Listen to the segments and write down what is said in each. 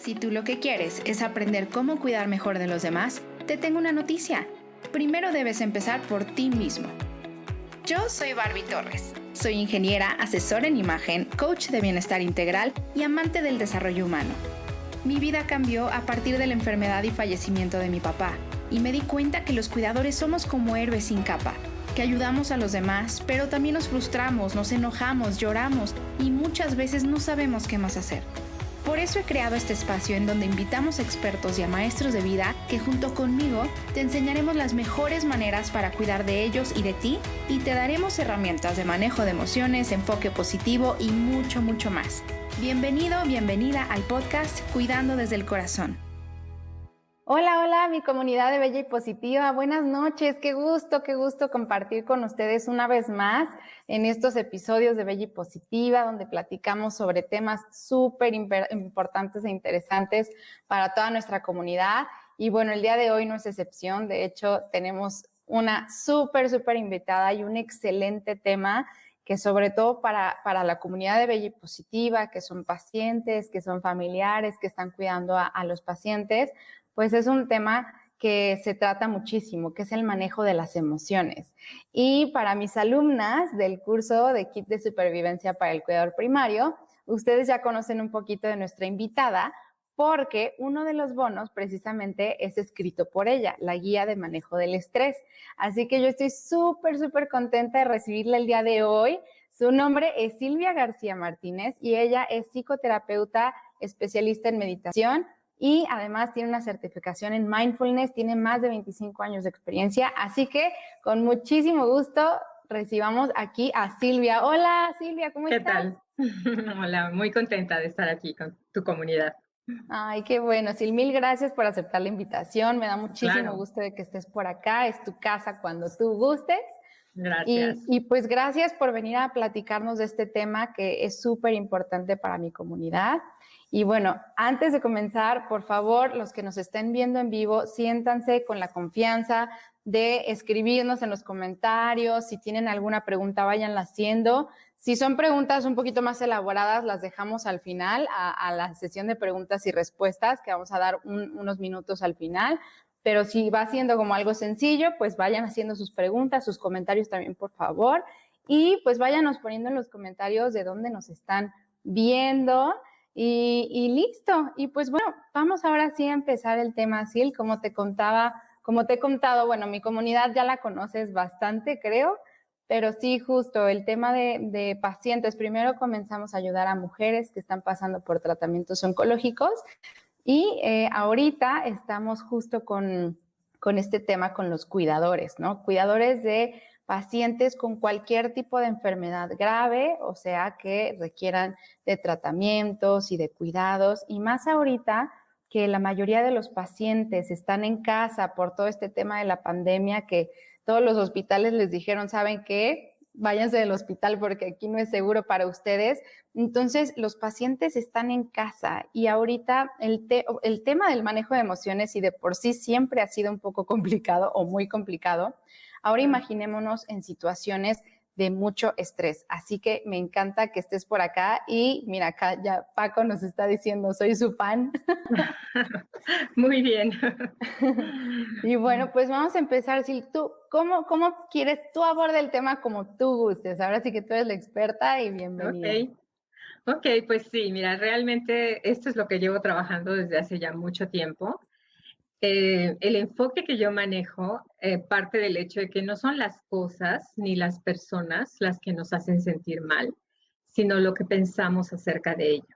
Si tú lo que quieres es aprender cómo cuidar mejor de los demás, te tengo una noticia. Primero debes empezar por ti mismo. Yo soy Barbie Torres. Soy ingeniera, asesora en imagen, coach de bienestar integral y amante del desarrollo humano. Mi vida cambió a partir de la enfermedad y fallecimiento de mi papá, y me di cuenta que los cuidadores somos como héroes sin capa, que ayudamos a los demás, pero también nos frustramos, nos enojamos, lloramos y muchas veces no sabemos qué más hacer. Por eso he creado este espacio en donde invitamos a expertos y a maestros de vida que junto conmigo te enseñaremos las mejores maneras para cuidar de ellos y de ti, y te daremos herramientas de manejo de emociones, enfoque positivo y mucho, mucho más. Bienvenido, bienvenida al podcast Cuidando desde el Corazón. Hola, hola, mi comunidad de Bella y Positiva. Buenas noches, qué gusto compartir con ustedes una vez más en estos episodios de Bella y Positiva, donde platicamos sobre temas súper importantes e interesantes para toda nuestra comunidad. Y bueno, el día de hoy no es excepción. De hecho, tenemos una súper invitada y un excelente tema que sobre todo para la comunidad de Bella y Positiva, que son pacientes, que son familiares, que están cuidando a los pacientes, pues es un tema que se trata muchísimo, que es el manejo de las emociones. Y para mis alumnas del curso de Kit de Supervivencia para el Cuidador Primario, ustedes ya conocen un poquito de nuestra invitada, porque uno de los bonos precisamente es escrito por ella, la guía de manejo del estrés. Así que yo estoy súper contenta de recibirla el día de hoy. Su nombre es Silvia García Martínez y ella es psicoterapeuta especialista en meditación, y además tiene una certificación en Mindfulness, tiene más de 25 años de experiencia, así que con muchísimo gusto recibamos aquí a Silvia. Hola Silvia, ¿cómo estás? ¿Qué tal? Hola, muy contenta de estar aquí con tu comunidad. Ay, qué bueno, Sil, mil gracias por aceptar la invitación, me da muchísimo Claro, gusto de que estés por acá, es tu casa cuando tú gustes. gracias. Y pues gracias por venir a platicarnos de este tema que es súper importante para mi comunidad. Y bueno, antes de comenzar, por favor, los que nos estén viendo en vivo, siéntanse con la confianza de escribirnos en los comentarios. Si tienen alguna pregunta, váyanla haciendo. Si son preguntas un poquito más elaboradas, las dejamos al final, a la sesión de preguntas y respuestas, que vamos a dar unos minutos al final. Pero si va siendo como algo sencillo, pues vayan haciendo sus preguntas, sus comentarios también, por favor. Y pues váyanos poniendo en los comentarios de dónde nos están viendo. Y listo. Y pues bueno, vamos ahora sí a empezar el tema, Sil. Como te he contado, bueno, mi comunidad ya la conoces bastante, creo. Pero sí, justo el tema de pacientes. Primero comenzamos a ayudar a mujeres que están pasando por tratamientos oncológicos. Y ahorita estamos justo con este tema con los cuidadores, ¿no? Cuidadores de pacientes con cualquier tipo de enfermedad grave, o sea, que requieran de tratamientos y de cuidados. Y más ahorita que la mayoría de los pacientes están en casa por todo este tema de la pandemia, que todos los hospitales les dijeron, ¿saben qué? Váyanse del hospital porque aquí no es seguro para ustedes. Entonces, los pacientes están en casa y ahorita el tema del manejo de emociones, y de por sí siempre ha sido un poco complicado o muy complicado, ahora imaginémonos en situaciones de mucho estrés. Así que me encanta que estés por acá y mira, acá ya Paco nos está diciendo, soy su fan. Muy bien. Y bueno, pues vamos a empezar. Si tú, ¿cómo quieres tú abordar el tema como tú gustes? Ahora sí que tú eres la experta y bienvenida. Ok, ok, pues sí, mira, realmente esto es lo que llevo trabajando desde hace ya mucho tiempo. El enfoque que yo manejo parte del hecho de que no son las cosas ni las personas las que nos hacen sentir mal, sino lo que pensamos acerca de ello.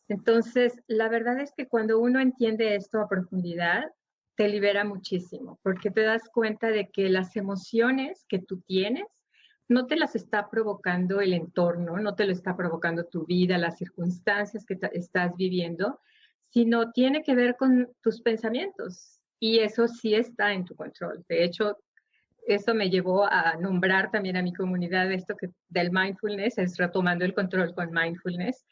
Entonces, la verdad es que cuando uno entiende esto a profundidad, te libera muchísimo, porque te das cuenta de que las emociones que tú tienes no te las está provocando el entorno, no te lo está provocando tu vida, las circunstancias que estás viviendo, sino tiene que ver con tus pensamientos. Y eso sí está en tu control. De hecho, eso me llevó a nombrar también a mi comunidad esto que del mindfulness, es retomando el control con mindfulness,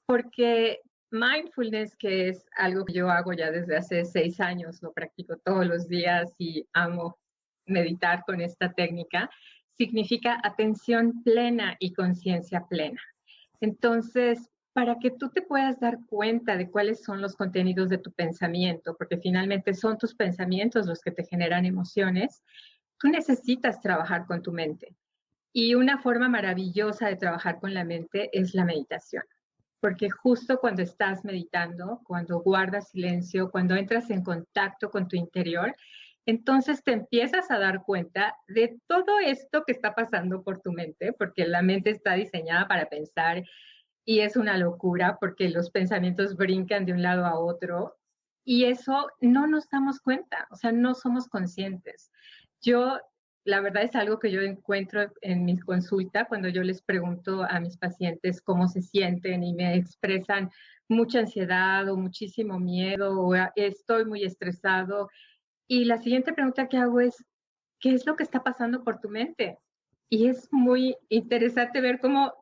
porque mindfulness, que es algo que yo hago ya desde hace 6 años, lo practico todos los días y amo meditar con esta técnica, significa atención plena y conciencia plena. Entonces, para que tú te puedas dar cuenta de cuáles son los contenidos de tu pensamiento, porque finalmente son tus pensamientos los que te generan emociones, tú necesitas trabajar con tu mente. Y una forma maravillosa de trabajar con la mente es la meditación, porque justo cuando estás meditando, cuando guardas silencio, cuando entras en contacto con tu interior, entonces te empiezas a dar cuenta de todo esto que está pasando por tu mente, porque la mente está diseñada para pensar y es una locura porque los pensamientos brincan de un lado a otro y eso no nos damos cuenta, o sea, no somos conscientes. Yo, la verdad es algo que yo encuentro en mi consulta cuando yo les pregunto a mis pacientes cómo se sienten y me expresan mucha ansiedad o muchísimo miedo o estoy muy estresado. Y la siguiente pregunta que hago es, ¿qué es lo que está pasando por tu mente? Y es muy interesante ver cómo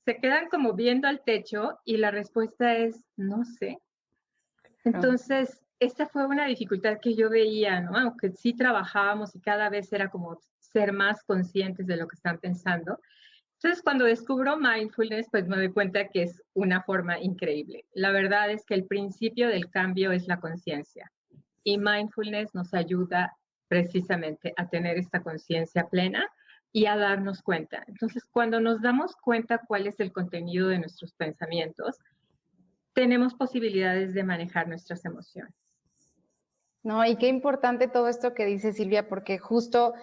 se quedan como viendo al techo y la respuesta es, no sé. Claro. Entonces, esta fue una dificultad que yo veía, ¿no? Aunque sí trabajábamos y cada vez era como ser más conscientes de lo que están pensando. Entonces, cuando descubro mindfulness, pues me doy cuenta que es una forma increíble. La verdad es que el principio del cambio es la conciencia y mindfulness nos ayuda precisamente a tener esta conciencia plena y a darnos cuenta. Entonces, cuando nos damos cuenta cuál es el contenido de nuestros pensamientos, tenemos posibilidades de manejar nuestras emociones. No, y qué importante todo esto que dice Silvia, porque justo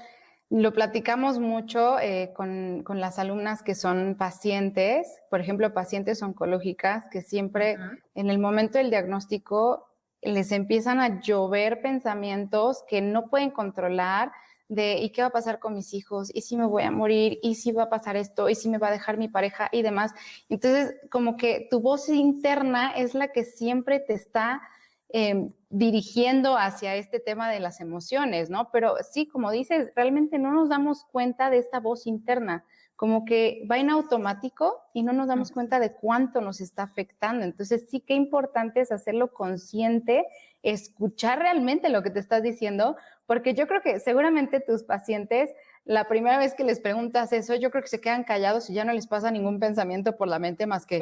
lo platicamos mucho con las alumnas que son pacientes, por ejemplo, pacientes oncológicas, que siempre en el momento del diagnóstico les empiezan a llover pensamientos que no pueden controlar de ¿y qué va a pasar con mis hijos? ¿Y si me voy a morir? ¿Y si va a pasar esto? ¿Y si me va a dejar mi pareja? Y demás. Entonces, como que tu voz interna es la que siempre te está dirigiendo hacia este tema de las emociones, ¿no? Pero sí, como dices, realmente no nos damos cuenta de esta voz interna, como que va en automático y no nos damos cuenta de cuánto nos está afectando. Entonces sí que importante es hacerlo consciente, escuchar realmente lo que te estás diciendo, porque yo creo que seguramente tus pacientes, la primera vez que les preguntas eso, yo creo que se quedan callados y ya no les pasa ningún pensamiento por la mente más que,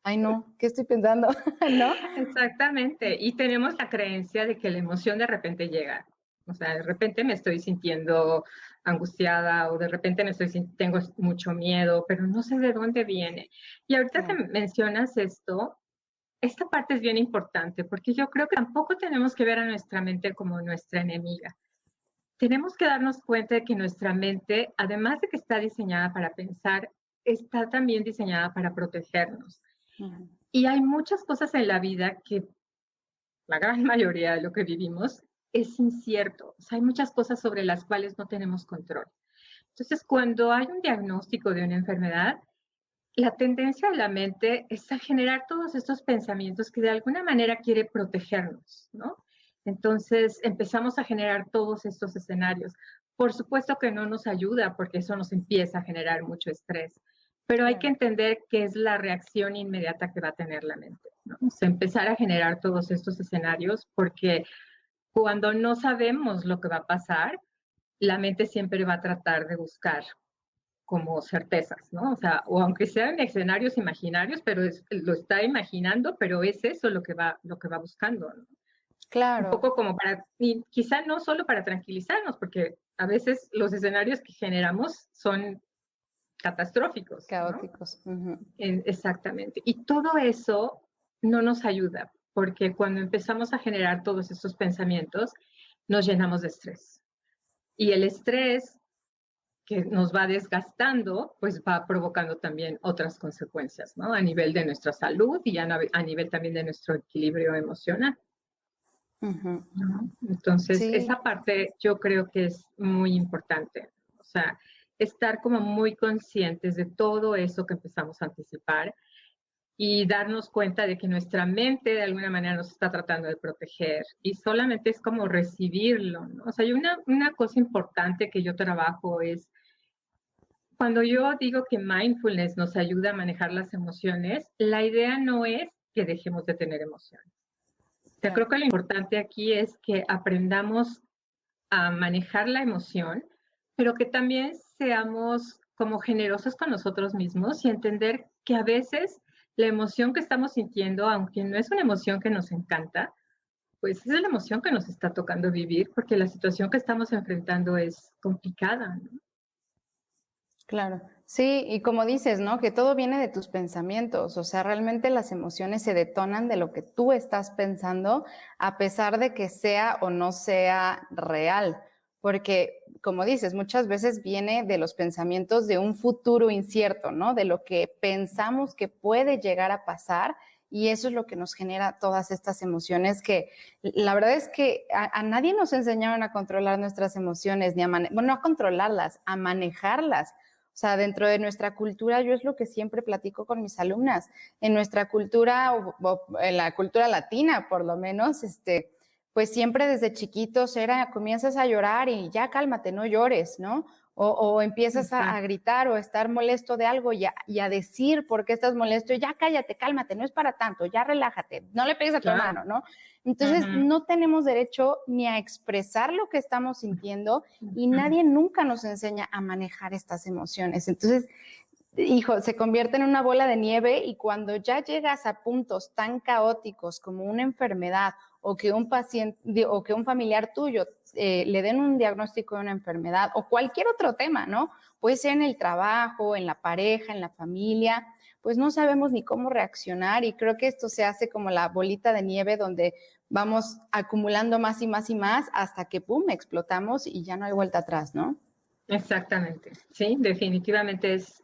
ay no, ¿qué estoy pensando? ¿No? Exactamente. Y tenemos la creencia de que la emoción de repente llega. O sea, de repente me estoy sintiendo angustiada o de repente tengo mucho miedo, pero no sé de dónde viene. Y ahorita que mencionas esto, esta parte es bien importante porque yo creo que tampoco tenemos que ver a nuestra mente como nuestra enemiga. Tenemos que darnos cuenta de que nuestra mente, además de que está diseñada para pensar, está también diseñada para protegernos. Y hay muchas cosas en la vida que la gran mayoría de lo que vivimos es incierto. O sea, hay muchas cosas sobre las cuales no tenemos control. Entonces, cuando hay un diagnóstico de una enfermedad, la tendencia de la mente es a generar todos estos pensamientos que de alguna manera quiere protegernos, ¿no? Entonces empezamos a generar todos estos escenarios. Por supuesto que no nos ayuda porque eso nos empieza a generar mucho estrés, pero hay que entender qué es la reacción inmediata que va a tener la mente, ¿no? O sea, empezar a generar todos estos escenarios porque cuando no sabemos lo que va a pasar, la mente siempre va a tratar de buscar como certezas, ¿no? O sea, o aunque sean escenarios imaginarios, pero lo está imaginando, pero es eso lo que va buscando, ¿no? Un Claro. poco como para, y quizá no solo para tranquilizarnos, porque a veces los escenarios que generamos son catastróficos, ¿no? Caóticos. Exactamente. Y todo eso no nos ayuda, porque cuando empezamos a generar todos estos pensamientos, nos llenamos de estrés. Y el estrés que nos va desgastando, pues va provocando también otras consecuencias, ¿no? A nivel de nuestra salud y a nivel también de nuestro equilibrio emocional. ¿No? Entonces, Sí. esa parte yo creo que es muy importante. O sea, estar como muy conscientes de todo eso que empezamos a anticipar y darnos cuenta de que nuestra mente de alguna manera nos está tratando de proteger y solamente es como recibirlo, ¿no? O sea, hay una cosa importante que yo trabajo es cuando yo digo que mindfulness nos ayuda a manejar las emociones, la idea no es que dejemos de tener emociones. O sea, creo que lo importante aquí es que aprendamos a manejar la emoción, pero que también seamos como generosos con nosotros mismos y entender que a veces la emoción que estamos sintiendo, aunque no es una emoción que nos encanta, pues esa es la emoción que nos está tocando vivir, porque la situación que estamos enfrentando es complicada, ¿no? Claro. Sí, y como dices, ¿no? Que todo viene de tus pensamientos, o sea, realmente las emociones se detonan de lo que tú estás pensando, a pesar de que sea o no sea real, porque, como dices, muchas veces viene de los pensamientos de un futuro incierto, ¿no? De lo que pensamos que puede llegar a pasar, y eso es lo que nos genera todas estas emociones que la verdad es que a nadie nos enseñaron a controlar nuestras emociones, ni a bueno, no a controlarlas, a manejarlas. O sea, dentro de nuestra cultura, yo es lo que siempre platico con mis alumnas, en nuestra cultura, o en la cultura latina por lo menos, pues siempre desde chiquitos comienzas a llorar y ya cálmate, no llores, ¿no? O empiezas a gritar o a estar molesto de algo y a decir por qué estás molesto, y ya cállate, cálmate, no es para tanto, ya relájate, no le pegues a tu hermano, ¿no? Entonces, no tenemos derecho ni a expresar lo que estamos sintiendo y nadie nunca nos enseña a manejar estas emociones. Entonces, hijo, se convierte en una bola de nieve y cuando ya llegas a puntos tan caóticos como una enfermedad o que un paciente o que un familiar tuyo le den un diagnóstico de una enfermedad o cualquier otro tema, ¿no? Puede ser en el trabajo, en la pareja, en la familia, pues no sabemos ni cómo reaccionar y creo que esto se hace como la bolita de nieve donde vamos acumulando más y más y más hasta que, ¡pum!, explotamos y ya no hay vuelta atrás, ¿no? Exactamente, sí, definitivamente es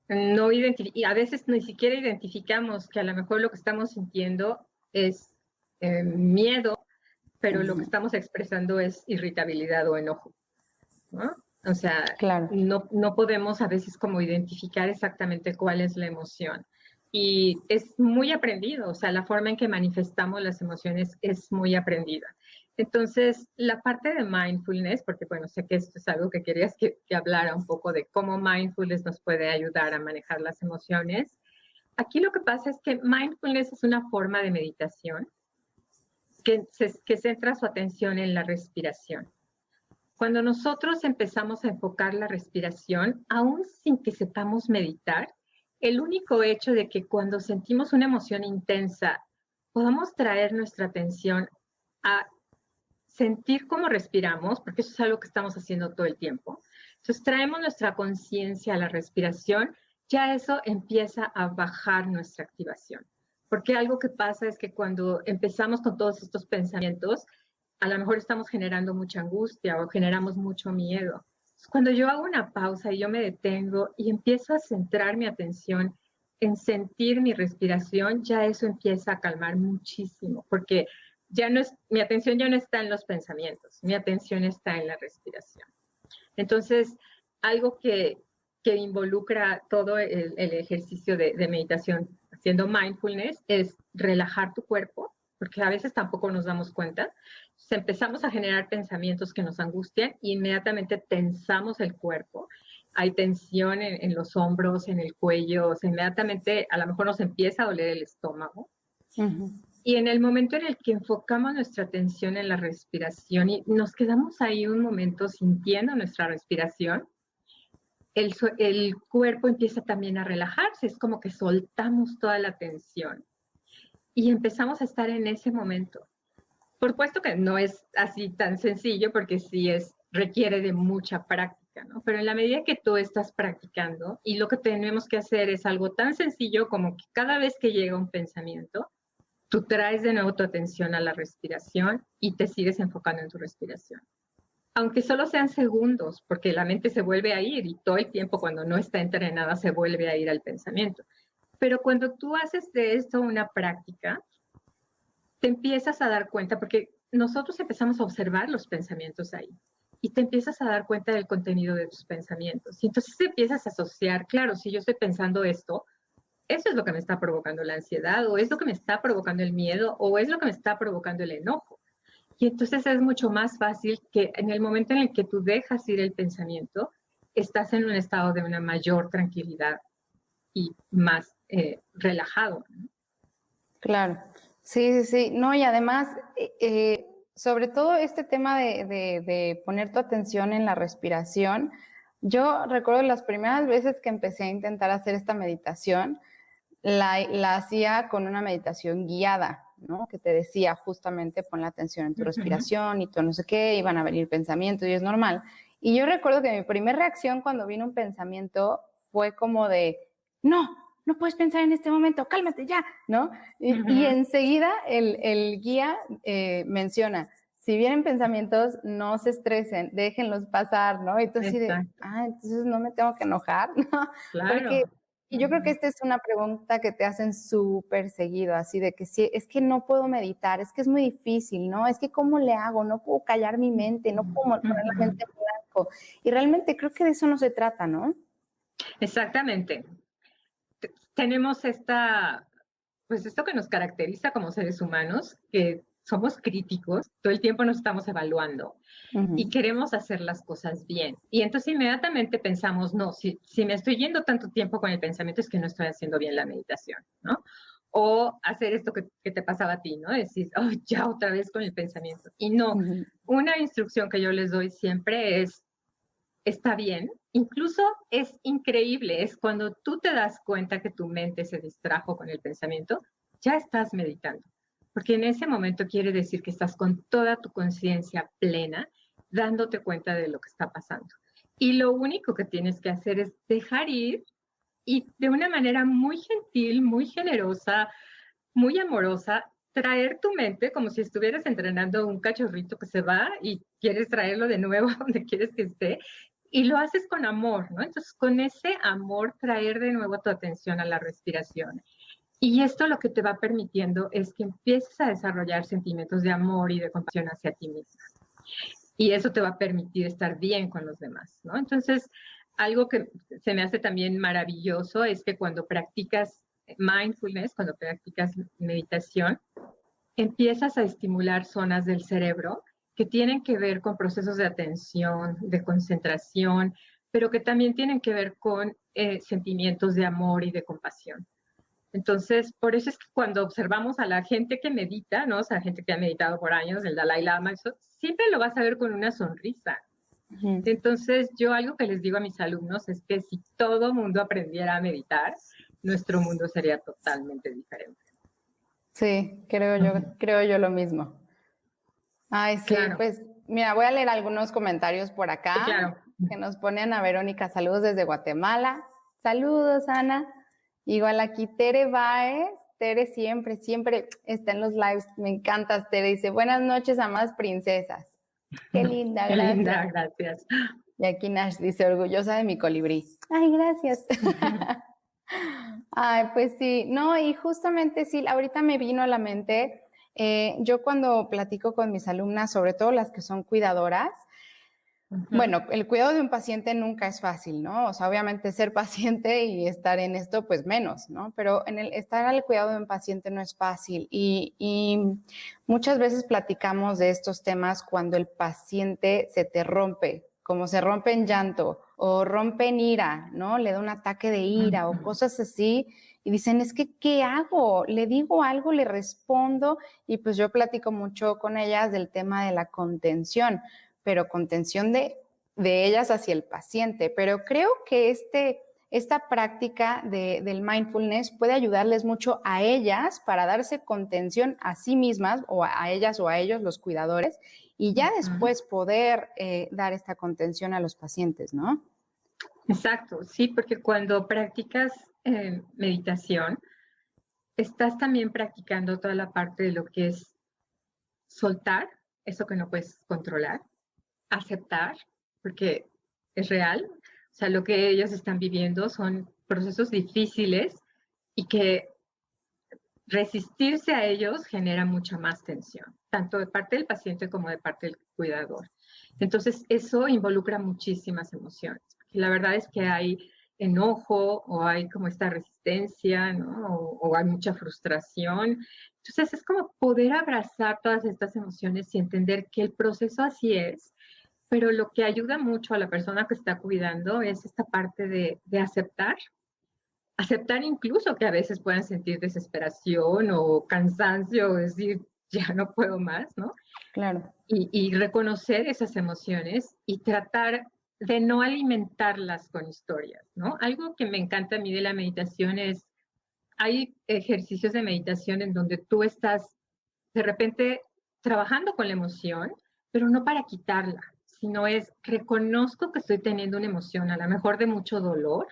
no y a veces ni siquiera identificamos que a lo mejor lo que estamos sintiendo es miedo, pero lo que estamos expresando es irritabilidad o enojo, ¿no? O sea, Claro. no podemos a veces como identificar exactamente cuál es la emoción. Y es muy aprendido, o sea, la forma en que manifestamos las emociones es muy aprendida. Entonces, la parte de mindfulness, porque bueno, sé que esto es algo que querías que hablara un poco de cómo mindfulness nos puede ayudar a manejar las emociones. Aquí lo que pasa es que mindfulness es una forma de meditación que centra su atención en la respiración. Cuando nosotros empezamos a enfocar la respiración, aún sin que sepamos meditar, el único hecho de que cuando sentimos una emoción intensa, podamos traer nuestra atención a sentir cómo respiramos, porque eso es algo que estamos haciendo todo el tiempo. Entonces traemos nuestra conciencia a la respiración, ya eso empieza a bajar nuestra activación. Porque algo que pasa es que cuando empezamos con todos estos pensamientos, a lo mejor estamos generando mucha angustia o generamos mucho miedo. Cuando yo hago una pausa y yo me detengo y empiezo a centrar mi atención en sentir mi respiración, ya eso empieza a calmar muchísimo, porque ya no es, mi atención ya no está en los pensamientos, mi atención está en la respiración. Entonces, algo que involucra todo el ejercicio de meditación haciendo mindfulness es relajar tu cuerpo, porque a veces tampoco nos damos cuenta. Entonces, empezamos a generar pensamientos que nos angustian e inmediatamente tensamos el cuerpo. Hay tensión en los hombros, en el cuello, o sea, inmediatamente a lo mejor nos empieza a doler el estómago. Y en el momento en el que enfocamos nuestra atención en la respiración y nos quedamos ahí un momento sintiendo nuestra respiración, el cuerpo empieza también a relajarse, es como que soltamos toda la tensión y empezamos a estar en ese momento. Por supuesto que no es así tan sencillo porque sí requiere de mucha práctica, ¿no? Pero en la medida que tú estás practicando y lo que tenemos que hacer es algo tan sencillo como que cada vez que llega un pensamiento, tú traes de nuevo tu atención a la respiración y te sigues enfocando en tu respiración. Aunque solo sean segundos, porque la mente se vuelve a ir y todo el tiempo cuando no está entrenada se vuelve a ir al pensamiento. Pero cuando tú haces de esto una práctica, te empiezas a dar cuenta, porque nosotros empezamos a observar los pensamientos ahí y te empiezas a dar cuenta del contenido de tus pensamientos. Y entonces te empiezas a asociar, claro, si yo estoy pensando esto, eso es lo que me está provocando la ansiedad, o es lo que me está provocando el miedo, o es lo que me está provocando el enojo. Y entonces es mucho más fácil que en el momento en el que tú dejas ir el pensamiento, estás en un estado de una mayor tranquilidad y más relajado, ¿no? Claro, sí, sí, sí. No, y además, sobre todo este tema de poner tu atención en la respiración, yo recuerdo las primeras veces que empecé a intentar hacer esta meditación, la hacía con una meditación guiada, ¿no? Que te decía justamente pon la atención en tu respiración y tú no sé qué, iban a venir pensamientos y es normal. Y yo recuerdo que mi primera reacción cuando vino un pensamiento fue como de, no, no puedes pensar en este momento, cálmate ya, ¿no? Y enseguida el guía menciona, si vienen pensamientos, no se estresen, déjenlos pasar, ¿no? Y tú así de, entonces no me tengo que enojar, ¿no? Porque Claro. y yo creo que esta es una pregunta que te hacen súper seguido, así de que sí, es que no puedo meditar, es que es muy difícil, ¿no? Es que ¿cómo le hago? No puedo callar mi mente, no puedo poner la mente en blanco. Y realmente creo que de eso no se trata, ¿no? Exactamente. Tenemos pues esto que nos caracteriza como seres humanos, que somos críticos, todo el tiempo nos estamos evaluando y queremos hacer las cosas bien. Y entonces inmediatamente pensamos, no, si me estoy yendo tanto tiempo con el pensamiento es que no estoy haciendo bien la meditación, ¿no? O hacer esto que te pasaba a ti, ¿no? Decir, oh, ya otra vez con el pensamiento. Y no, una instrucción que yo les doy siempre es, está bien, incluso es increíble, es cuando tú te das cuenta que tu mente se distrajo con el pensamiento, ya estás meditando, porque en ese momento quiere decir que estás con toda tu conciencia plena, dándote cuenta de lo que está pasando. Y lo único que tienes que hacer es dejar ir y de una manera muy gentil, muy generosa, muy amorosa, traer tu mente como si estuvieras entrenando un cachorrito que se va y quieres traerlo de nuevo a donde quieres que esté, y lo haces con amor, ¿no? Entonces, con ese amor, traer de nuevo tu atención a la respiración. Y esto lo que te va permitiendo es que empieces a desarrollar sentimientos de amor y de compasión hacia ti misma. Y eso te va a permitir estar bien con los demás, ¿no? Entonces, algo que se me hace también maravilloso es que cuando practicas mindfulness, cuando practicas meditación, empiezas a estimular zonas del cerebro que tienen que ver con procesos de atención, de concentración, pero que también tienen que ver con sentimientos de amor y de compasión. Entonces, por eso es que cuando observamos a la gente que medita, ¿no? O sea, gente que ha meditado por años, el Dalai Lama, eso, siempre lo vas a ver con una sonrisa. Entonces, yo algo que les digo a mis alumnos es que si todo mundo aprendiera a meditar, nuestro mundo sería totalmente diferente. Sí, creo yo lo mismo. Ay, sí, Claro. pues mira, voy a leer algunos comentarios por acá Sí, claro. que nos ponen a Verónica, saludos desde Guatemala. Saludos, Ana. Igual aquí Tere Baez, Tere siempre está en los lives, me encantas, Tere. Dice, buenas noches, amadas princesas. Qué linda, Qué gracias. linda, gracias. Y aquí Nash dice, orgullosa de mi colibrí. Ay, gracias. Ay, pues sí, no, y justamente sí, ahorita me vino a la mente, yo cuando platico con mis alumnas, sobre todo las que son cuidadoras, bueno, el cuidado de un paciente nunca es fácil, ¿no? O sea, obviamente ser paciente y estar en esto, pues menos, ¿no? Pero estar al cuidado de un paciente no es fácil y muchas veces platicamos de estos temas cuando el paciente se te rompe, como se rompe en llanto o rompe en ira, ¿no? Le da un ataque de ira o cosas así y dicen, es que, ¿qué hago? Le digo algo, le respondo y pues yo platico mucho con ellas del tema de la contención, pero contención de ellas hacia el paciente. Pero creo que esta práctica del mindfulness puede ayudarles mucho a ellas para darse contención a sí mismas o a ellas o a ellos, los cuidadores, y ya después poder dar esta contención a los pacientes, ¿no? Exacto, sí, porque cuando practicas meditación, estás también practicando toda la parte de lo que es soltar, eso que no puedes controlar, aceptar, porque es real, o sea, lo que ellos están viviendo son procesos difíciles y que resistirse a ellos genera mucha más tensión, tanto de parte del paciente como de parte del cuidador. Entonces, eso involucra muchísimas emociones. La verdad es que hay enojo o hay como esta resistencia, ¿no? O hay mucha frustración. Entonces, es como poder abrazar todas estas emociones y entender que el proceso así es, pero lo que ayuda mucho a la persona que está cuidando es esta parte de aceptar incluso que a veces puedan sentir desesperación o cansancio, o decir, ya no puedo más, ¿no? Claro. Y reconocer esas emociones y tratar de no alimentarlas con historias, ¿no? Algo que me encanta a mí de la meditación es hay ejercicios de meditación en donde tú estás de repente trabajando con la emoción, pero no para quitarla, sino es, reconozco que estoy teniendo una emoción, a lo mejor de mucho dolor,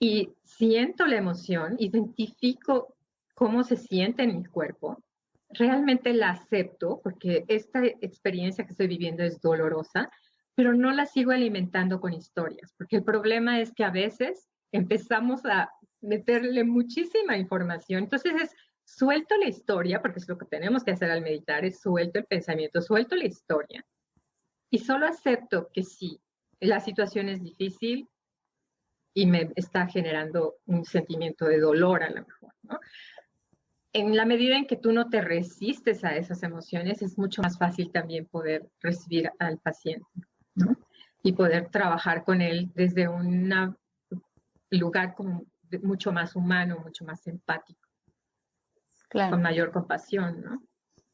y siento la emoción, identifico cómo se siente en mi cuerpo, realmente la acepto, porque esta experiencia que estoy viviendo es dolorosa, pero no la sigo alimentando con historias, porque el problema es que a veces empezamos a meterle muchísima información, entonces es suelto la historia, porque es lo que tenemos que hacer al meditar, es suelto el pensamiento, suelto la historia, y solo acepto que sí, la situación es difícil y me está generando un sentimiento de dolor a lo mejor, ¿no? En la medida en que tú no te resistes a esas emociones, es mucho más fácil también poder recibir al paciente, ¿no? Y poder trabajar con él desde un lugar como mucho más humano, mucho más empático, Claro. con mayor compasión, ¿no?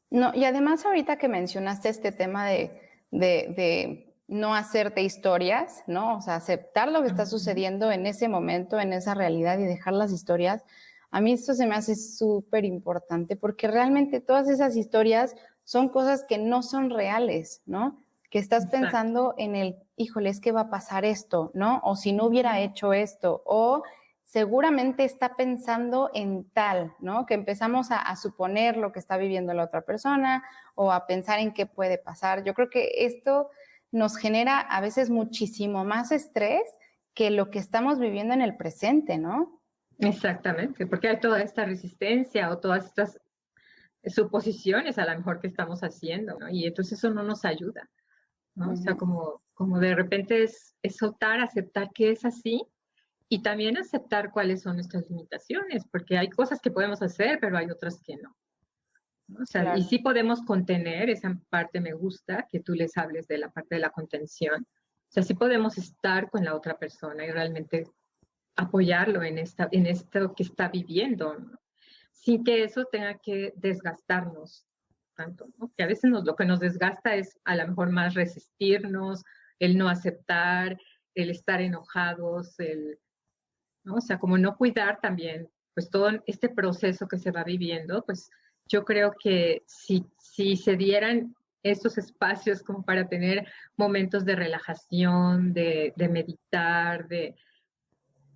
No, y además ahorita que mencionaste este tema de no hacerte historias, ¿no? O sea, aceptar lo que está sucediendo en ese momento, en esa realidad y dejar las historias, a mí esto se me hace súper importante porque realmente todas esas historias son cosas que no son reales, ¿no? Que estás Exacto. Pensando en el, híjole, es que va a pasar esto, ¿no? O si no hubiera hecho esto, o seguramente está pensando en tal, ¿no? Que empezamos a suponer lo que está viviendo la otra persona o a pensar en qué puede pasar. Yo creo que esto nos genera a veces muchísimo más estrés que lo que estamos viviendo en el presente, ¿no? Exactamente, porque hay toda esta resistencia o todas estas suposiciones a lo mejor que estamos haciendo, ¿no? Y entonces eso no nos ayuda, ¿no? O sea, como de repente es soltar, aceptar que es así y también aceptar cuáles son nuestras limitaciones, porque hay cosas que podemos hacer, pero hay otras que no, ¿no? O sea, Claro. y sí podemos contener, esa parte me gusta, que tú les hables de la parte de la contención. O sea, sí podemos estar con la otra persona y realmente apoyarlo en esto que está viviendo, ¿no? Sin que eso tenga que desgastarnos tanto, ¿no? Que a veces lo que nos desgasta es a lo mejor más resistirnos, el no aceptar, el estar enojados, ¿no? O sea, como no cuidar también, pues todo este proceso que se va viviendo, pues yo creo que si se dieran estos espacios como para tener momentos de relajación, de meditar,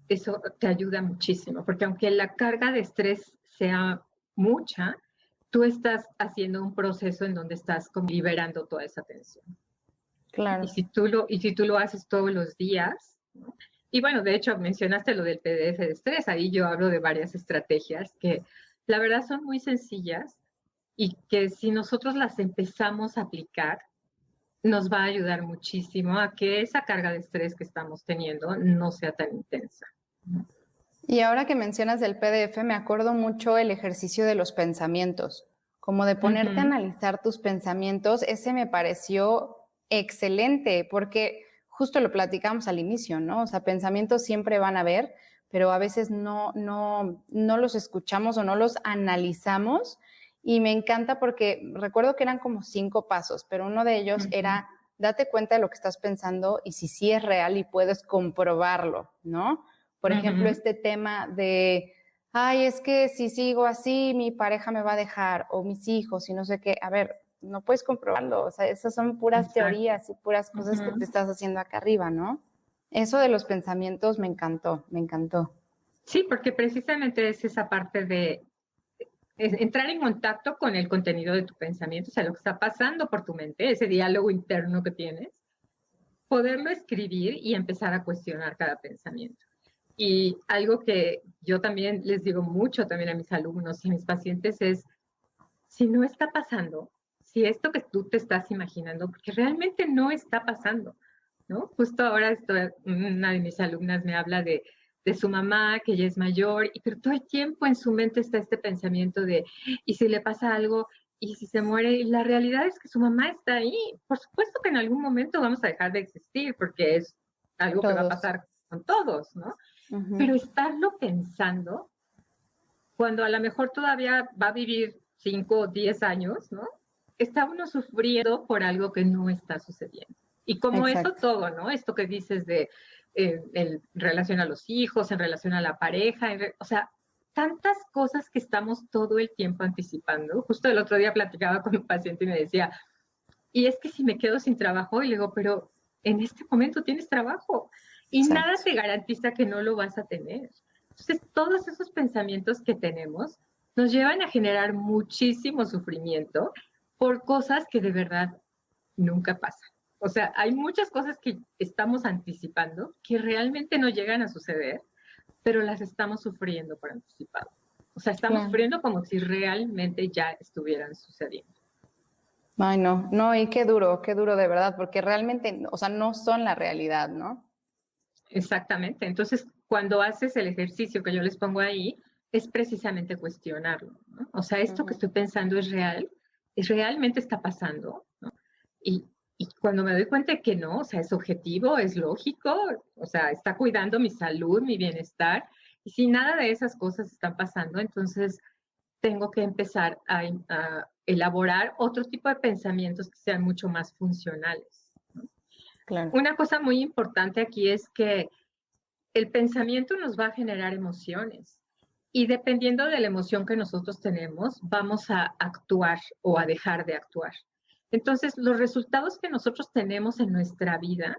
eso te ayuda muchísimo, porque aunque la carga de estrés sea mucha, tú estás haciendo un proceso en donde estás como liberando toda esa tensión. Claro. Y si tú lo haces todos los días, ¿no? Y bueno, de hecho mencionaste lo del PDF de estrés, ahí yo hablo de varias estrategias que la verdad son muy sencillas y que si nosotros las empezamos a aplicar, nos va a ayudar muchísimo a que esa carga de estrés que estamos teniendo no sea tan intensa, ¿no? Y ahora que mencionas del PDF, me acuerdo mucho el ejercicio de los pensamientos, como de ponerte a analizar tus pensamientos. Ese me pareció excelente, porque justo lo platicamos al inicio, ¿no? O sea, pensamientos siempre van a haber, pero a veces no los escuchamos o no los analizamos. Y me encanta porque recuerdo que eran como 5 pasos, pero uno de ellos era date cuenta de lo que estás pensando y si sí es real y puedes comprobarlo, ¿no? Por ejemplo, este tema de, ay, es que si sigo así, mi pareja me va a dejar, o mis hijos, y no sé qué. A ver, no puedes comprobarlo. O sea, esas son puras teorías y puras cosas que te estás haciendo acá arriba, ¿no? Eso de los pensamientos me encantó, me encantó. Sí, porque precisamente es esa parte de entrar en contacto con el contenido de tu pensamiento, o sea, lo que está pasando por tu mente, ese diálogo interno que tienes, poderlo escribir y empezar a cuestionar cada pensamiento. Y algo que yo también les digo mucho también a mis alumnos y a mis pacientes es, si no está pasando, si esto que tú te estás imaginando, porque realmente no está pasando, ¿no? Justo ahora una de mis alumnas me habla de su mamá, que ella es mayor, pero todo el tiempo en su mente está este pensamiento de, ¿y si le pasa algo? ¿Y si se muere? Y la realidad es que su mamá está ahí. Por supuesto que en algún momento vamos a dejar de existir, porque es algo que va a pasar con todos, ¿no? Pero estarlo pensando, cuando a lo mejor todavía va a vivir 5 o 10 años, ¿no? Está uno sufriendo por algo que no está sucediendo. Y como eso todo, ¿no? Esto que dices de en relación a los hijos, en relación a la pareja, o sea, tantas cosas que estamos todo el tiempo anticipando. Justo el otro día platicaba con un paciente y me decía, y es que si me quedo sin trabajo, y le digo, pero en este momento tienes trabajo y Exacto. nada te garantiza que no lo vas a tener. Entonces, todos esos pensamientos que tenemos nos llevan a generar muchísimo sufrimiento por cosas que de verdad nunca pasan. O sea, hay muchas cosas que estamos anticipando que realmente no llegan a suceder, pero las estamos sufriendo por anticipado. O sea, estamos Claro. sufriendo como si realmente ya estuvieran sucediendo. Ay, no, no, y qué duro de verdad, porque realmente, o sea, no son la realidad, ¿no? Exactamente. Entonces, cuando haces el ejercicio que yo les pongo ahí, es precisamente cuestionarlo, ¿no? O sea, esto que estoy pensando es real, es realmente está pasando, ¿no? Y, y cuando me doy cuenta de que no, o sea, es objetivo, es lógico, o sea, está cuidando mi salud, mi bienestar, y si nada de esas cosas están pasando, entonces tengo que empezar a elaborar otro tipo de pensamientos que sean mucho más funcionales. Claro. Una cosa muy importante aquí es que el pensamiento nos va a generar emociones y dependiendo de la emoción que nosotros tenemos, vamos a actuar o a dejar de actuar. Entonces, los resultados que nosotros tenemos en nuestra vida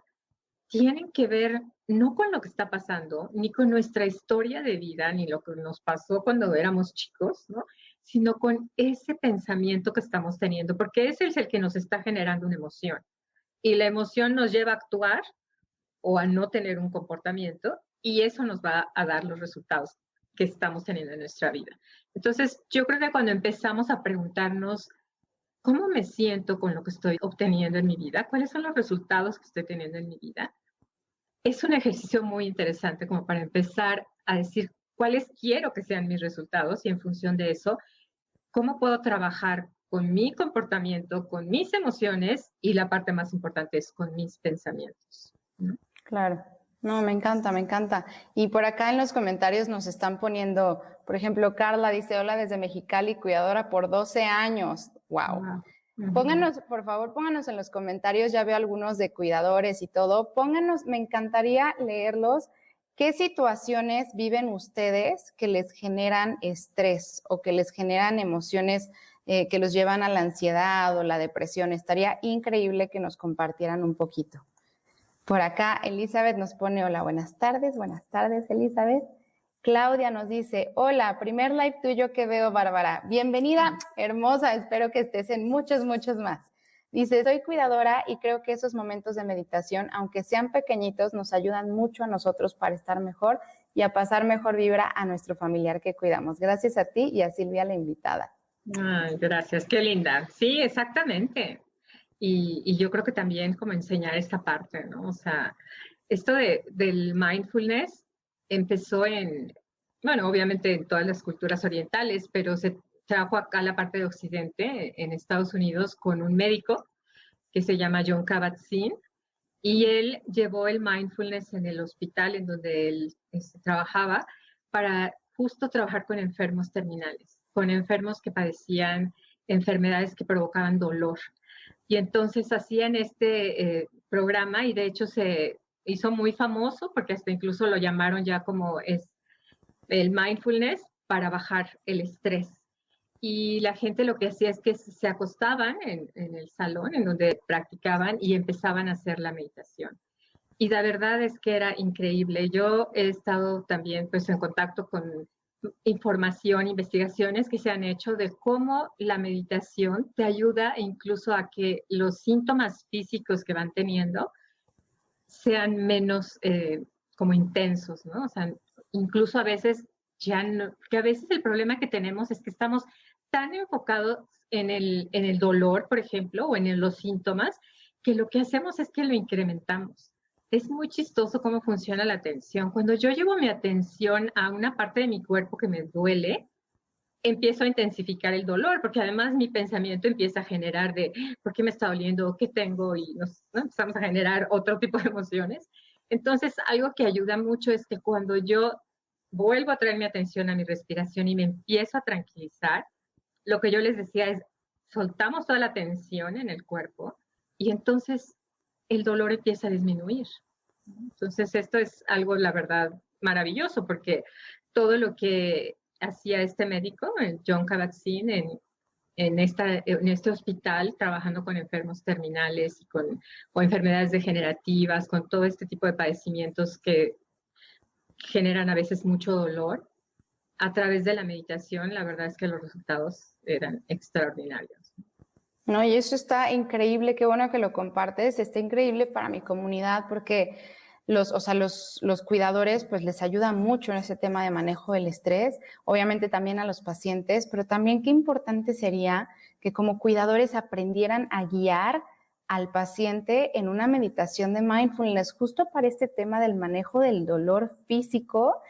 tienen que ver no con lo que está pasando, ni con nuestra historia de vida, ni lo que nos pasó cuando éramos chicos, ¿no? Sino con ese pensamiento que estamos teniendo, porque ese es el que nos está generando una emoción. Y la emoción nos lleva a actuar o a no tener un comportamiento y eso nos va a dar los resultados que estamos teniendo en nuestra vida. Entonces, yo creo que cuando empezamos a preguntarnos cómo me siento con lo que estoy obteniendo en mi vida, cuáles son los resultados que estoy teniendo en mi vida, es un ejercicio muy interesante como para empezar a decir cuáles quiero que sean mis resultados y en función de eso, cómo puedo trabajar con mi comportamiento, con mis emociones y la parte más importante es con mis pensamientos, ¿no? Claro. No, me encanta, me encanta. Y por acá en los comentarios nos están poniendo, por ejemplo, Carla dice, hola desde Mexicali, cuidadora por 12 años. Wow. Wow. Uh-huh. Pónganos, por favor, pónganos en los comentarios, ya veo algunos de cuidadores y todo. Pónganos, me encantaría leerlos. ¿Qué situaciones viven ustedes que les generan estrés o que les generan emociones que los llevan a la ansiedad o la depresión? Estaría increíble que nos compartieran un poquito. Por acá, Elizabeth nos pone, hola, buenas tardes, Elizabeth. Claudia nos dice, hola, primer live tuyo que veo, Bárbara. Bienvenida, hermosa, espero que estés en muchos, muchos más. Dice, soy cuidadora y creo que esos momentos de meditación, aunque sean pequeñitos, nos ayudan mucho a nosotros para estar mejor y a pasar mejor vibra a nuestro familiar que cuidamos. Gracias a ti y a Silvia, la invitada. Ay, gracias, qué linda. Sí, exactamente. Y yo creo que también como enseñar esta parte, ¿no? O sea, esto del mindfulness empezó bueno, obviamente en todas las culturas orientales, pero se trajo acá la parte de Occidente, en Estados Unidos, con un médico que se llama John Kabat-Zinn, y él llevó el mindfulness en el hospital en donde él trabajaba para justo trabajar con enfermos terminales, con enfermos que padecían enfermedades que provocaban dolor. Y entonces hacían este programa y de hecho se hizo muy famoso porque hasta incluso lo llamaron ya como es el mindfulness para bajar el estrés. Y la gente lo que hacía es que se acostaban en el salón en donde practicaban y empezaban a hacer la meditación. Y la verdad es que era increíble. Yo he estado también pues en contacto con información, investigaciones que se han hecho de cómo la meditación te ayuda incluso a que los síntomas físicos que van teniendo sean menos como intensos, ¿no? O sea, incluso a veces ya no, que a veces el problema que tenemos es que estamos tan enfocados en el dolor, por ejemplo, o en los síntomas, que lo que hacemos es que lo incrementamos. Es muy chistoso cómo funciona la atención. Cuando yo llevo mi atención a una parte de mi cuerpo que me duele, empiezo a intensificar el dolor, porque además mi pensamiento empieza a generar de por qué me está doliendo, qué tengo, y ¿no? Empezamos a generar otro tipo de emociones. Entonces, algo que ayuda mucho es que cuando yo vuelvo a traer mi atención a mi respiración y me empiezo a tranquilizar, lo que yo les decía es, soltamos toda la tensión en el cuerpo y entonces el dolor empieza a disminuir. Entonces, esto es algo, la verdad, maravilloso, porque todo lo que hacía este médico, el John Kabat-Zinn, en este hospital, trabajando con enfermos terminales y con enfermedades degenerativas, con todo este tipo de padecimientos que generan a veces mucho dolor. A través de la meditación, la verdad es que los resultados eran extraordinarios. No, y eso está increíble, qué bueno que lo compartes, está increíble para mi comunidad porque los cuidadores pues les ayuda mucho en ese tema de manejo del estrés, obviamente también a los pacientes, pero también qué importante sería que como cuidadores aprendieran a guiar al paciente en una meditación de mindfulness justo para este tema del manejo del dolor físico.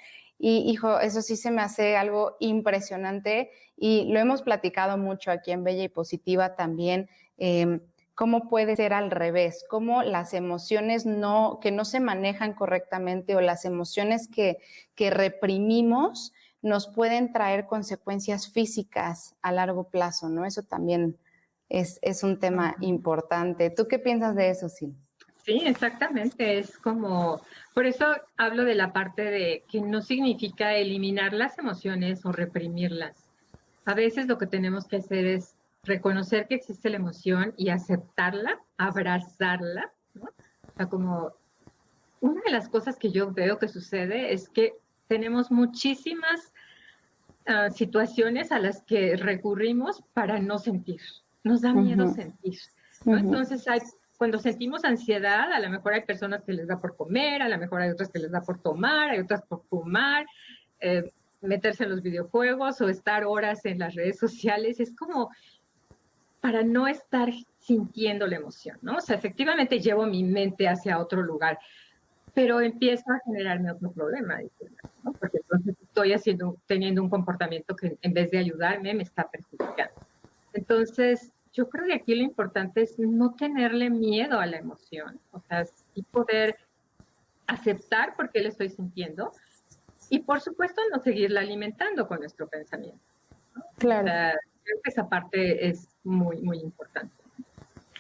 Y hijo, eso sí se me hace algo impresionante y lo hemos platicado mucho aquí en Bella y Positiva también, cómo puede ser al revés, cómo las emociones que no se manejan correctamente o las emociones que reprimimos nos pueden traer consecuencias físicas a largo plazo, ¿no? Eso también es un tema importante. ¿Tú qué piensas de eso, Sil? Sí, exactamente. Es como, por eso hablo de la parte de que no significa eliminar las emociones o reprimirlas. A veces lo que tenemos que hacer es reconocer que existe la emoción y aceptarla, abrazarla, ¿no? O sea, como una de las cosas que yo veo que sucede es que tenemos muchísimas situaciones a las que recurrimos para no sentir. Nos da miedo sentir, ¿no? Entonces cuando sentimos ansiedad, a lo mejor hay personas que les da por comer, a lo mejor hay otras que les da por tomar, hay otras por fumar, meterse en los videojuegos o estar horas en las redes sociales. Es como para no estar sintiendo la emoción, ¿no? O sea, efectivamente llevo mi mente hacia otro lugar, pero empiezo a generarme otro problema, ¿no? Porque entonces estoy teniendo un comportamiento que en vez de ayudarme me está perjudicando. Entonces, yo creo que aquí lo importante es no tenerle miedo a la emoción, o sea, sí poder aceptar por qué le estoy sintiendo y, por supuesto, no seguirla alimentando con nuestro pensamiento, ¿no? Claro. O sea, creo que esa parte es muy, muy importante.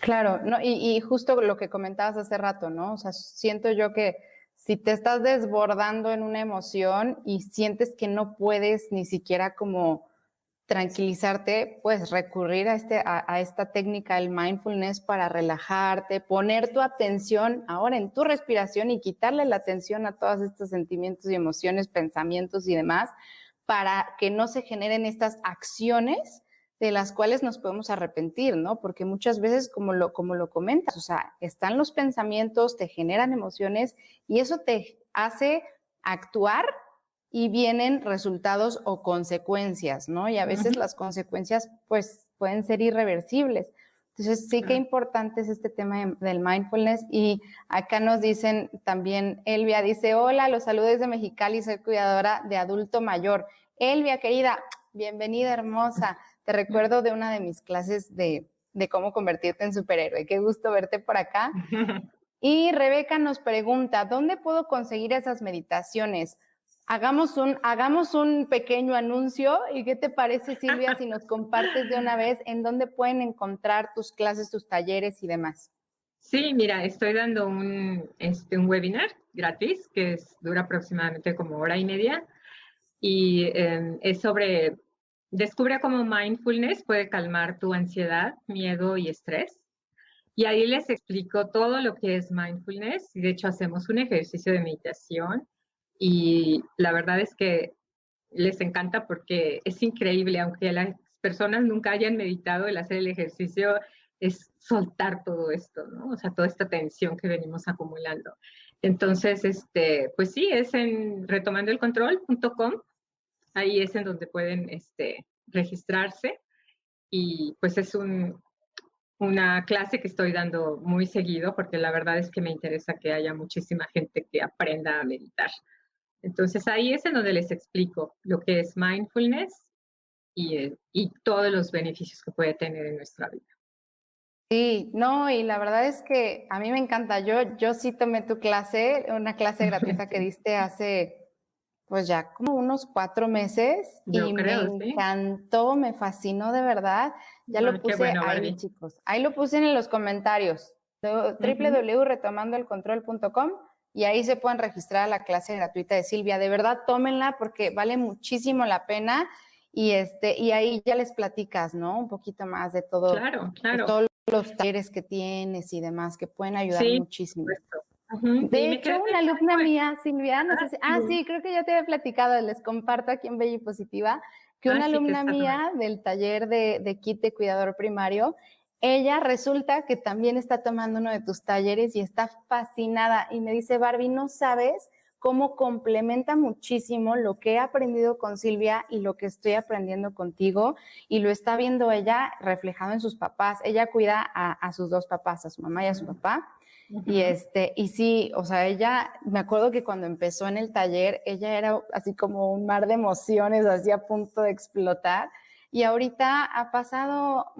Claro, no, y justo lo que comentabas hace rato, ¿no? O sea, siento yo que si te estás desbordando en una emoción y sientes que no puedes ni siquiera como tranquilizarte, pues recurrir a esta técnica del mindfulness para relajarte, poner tu atención ahora en tu respiración y quitarle la atención a todos estos sentimientos y emociones, pensamientos y demás, para que no se generen estas acciones de las cuales nos podemos arrepentir, ¿no? Porque muchas veces, como lo comentas, o sea, están los pensamientos, te generan emociones y eso te hace actuar y vienen resultados o consecuencias, ¿no? Y a veces las consecuencias, pues, pueden ser irreversibles. Entonces, sí que importante es este tema del mindfulness. Y acá nos dicen también, Elvia dice, hola, los saludos desde Mexicali, soy cuidadora de adulto mayor. Elvia, querida, bienvenida, hermosa. Te recuerdo de una de mis clases de cómo convertirte en superhéroe. Qué gusto verte por acá. Y Rebeca nos pregunta, ¿dónde puedo conseguir esas meditaciones? Hagamos un pequeño anuncio. ¿Y qué te parece, Silvia, si nos compartes de una vez en dónde pueden encontrar tus clases, tus talleres y demás? Sí, mira, estoy dando un webinar gratis que dura aproximadamente como hora y media y es sobre, descubre cómo mindfulness puede calmar tu ansiedad, miedo y estrés. Y ahí les explico todo lo que es mindfulness. Y de hecho, hacemos un ejercicio de meditación y la verdad es que les encanta porque es increíble, aunque las personas nunca hayan meditado, el hacer el ejercicio es soltar todo esto, ¿no? O sea, toda esta tensión que venimos acumulando. Entonces, pues sí, es en retomandoelcontrol.com. Ahí es en donde pueden registrarse y pues es una clase que estoy dando muy seguido porque la verdad es que me interesa que haya muchísima gente que aprenda a meditar. Entonces ahí es en donde les explico lo que es mindfulness y todos los beneficios que puede tener en nuestra vida. Sí, no, y la verdad es que a mí me encanta. Yo sí tomé tu clase, una clase gratuita que diste hace, pues ya como unos 4 meses Yo y me creo, sí. encantó, me fascinó de verdad. Ya lo Qué puse bueno, ahí, Barbie. chicos. Ahí lo puse en los comentarios. www.retomandoelcontrol.com y ahí se pueden registrar a la clase gratuita de Silvia. De verdad, tómenla porque vale muchísimo la pena y ahí ya les platicas, ¿no? Un poquito más de todo, Claro, pues, claro. todos los talleres que tienes y demás que pueden ayudar Sí, muchísimo. y De me hecho, quedé una alumna pensando mía, Silvia, no sé si, sí, creo que ya te había platicado, les comparto aquí en Bella y Positiva, que una sí que alumna está mía del taller de kit de cuidador primario, ella resulta que también está tomando uno de tus talleres y está fascinada y me dice, Barbie, no sabes cómo complementa muchísimo lo que he aprendido con Silvia y lo que estoy aprendiendo contigo, y lo está viendo ella reflejado en sus papás. Ella cuida a sus dos papás, a su mamá y a su papá. Y sí, o sea, ella, me acuerdo que cuando empezó en el taller, ella era así como un mar de emociones, así a punto de explotar. Y ahorita ha pasado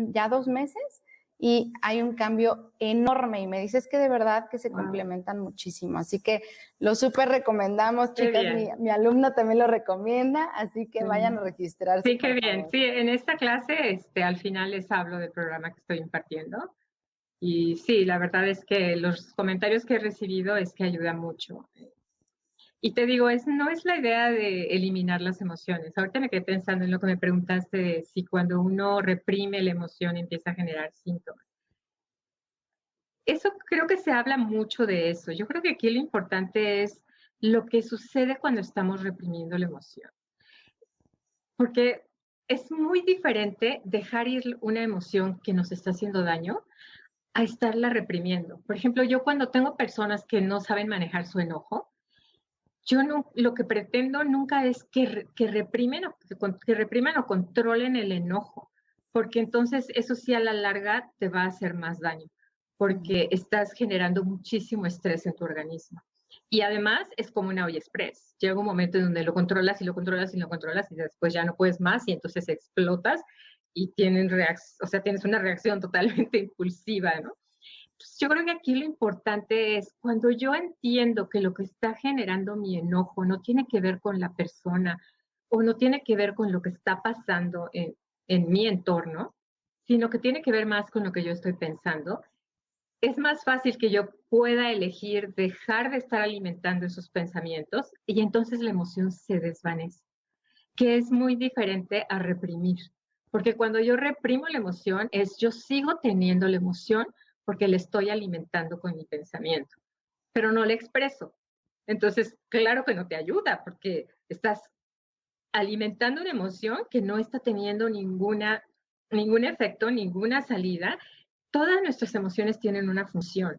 ya 2 meses y hay un cambio enorme. Y me dices que de verdad que se complementan muchísimo. Así que lo súper recomendamos, chicas. Mi alumna también lo recomienda, así que vayan a registrarse. Sí, qué bien. Favor. Sí, en esta clase, al final les hablo del programa que estoy impartiendo. Y sí, la verdad es que los comentarios que he recibido es que ayuda mucho. Y te digo, no es la idea de eliminar las emociones. Ahorita me quedé pensando en lo que me preguntaste de si cuando uno reprime la emoción empieza a generar síntomas. Eso creo que se habla mucho de eso. Yo creo que aquí lo importante es lo que sucede cuando estamos reprimiendo la emoción. Porque es muy diferente dejar ir una emoción que nos está haciendo daño a estarla reprimiendo. Por ejemplo, yo cuando tengo personas que no saben manejar su enojo, yo no, lo que pretendo nunca es que reprimen que repriman o controlen el enojo, porque entonces eso sí a la larga te va a hacer más daño, porque estás generando muchísimo estrés en tu organismo. Y además es como una olla express. Llega un momento en donde lo controlas y lo controlas y lo controlas y después ya no puedes más y entonces explotas y tienes una reacción totalmente impulsiva, ¿no? Pues yo creo que aquí lo importante es cuando yo entiendo que lo que está generando mi enojo no tiene que ver con la persona o no tiene que ver con lo que está pasando en mi entorno, sino que tiene que ver más con lo que yo estoy pensando, es más fácil que yo pueda elegir dejar de estar alimentando esos pensamientos y entonces la emoción se desvanece, que es muy diferente a reprimir. Porque cuando yo reprimo la emoción, yo sigo teniendo la emoción porque le estoy alimentando con mi pensamiento, pero no le expreso. Entonces, claro que no te ayuda porque estás alimentando una emoción que no está teniendo ningún efecto, ninguna salida. Todas nuestras emociones tienen una función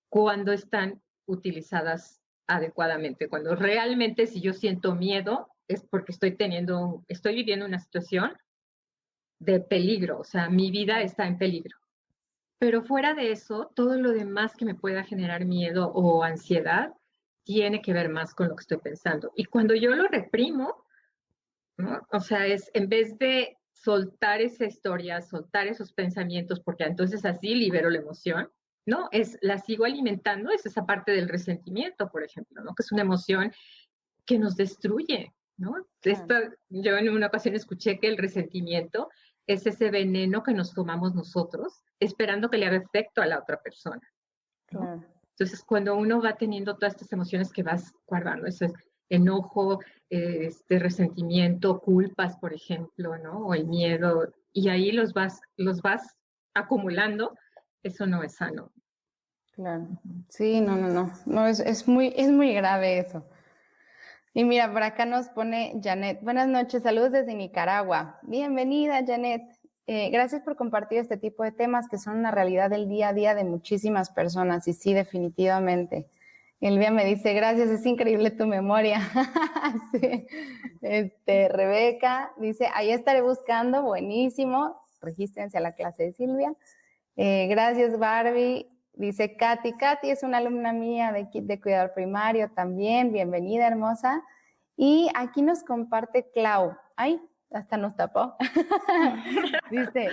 cuando están utilizadas adecuadamente. Cuando realmente si yo siento miedo es porque estoy viviendo una situación de peligro, o sea, mi vida está en peligro. Pero fuera de eso, todo lo demás que me pueda generar miedo o ansiedad tiene que ver más con lo que estoy pensando. Y cuando yo lo reprimo, ¿no? O sea, en vez de soltar esa historia, soltar esos pensamientos, porque entonces así libero la emoción, ¿no? La sigo alimentando, es esa parte del resentimiento, por ejemplo, ¿no? Que es una emoción que nos destruye, ¿no? Claro. Yo en una ocasión escuché que el resentimiento es ese veneno que nos tomamos nosotros, esperando que le haga efecto a la otra persona, ¿no? Claro. Entonces, cuando uno va teniendo todas estas emociones que vas guardando, eso es enojo, resentimiento, culpas, por ejemplo, ¿no? O el miedo, y ahí los vas acumulando, eso no es sano. Claro. Sí, no, es muy grave eso. Y mira, por acá nos pone Janet. Buenas noches, saludos desde Nicaragua. Bienvenida, Janet. Gracias por compartir este tipo de temas que son una realidad del día a día de muchísimas personas. Y sí, definitivamente. Elvia me dice, gracias, es increíble tu memoria. Sí. Rebeca dice, ahí estaré buscando, buenísimo. Regístrense a la clase de Silvia. Gracias, Barbie. Dice Katy es una alumna mía de kit de cuidador primario también. Bienvenida, hermosa. Y aquí nos comparte Clau. Ay, hasta nos tapó. Dice,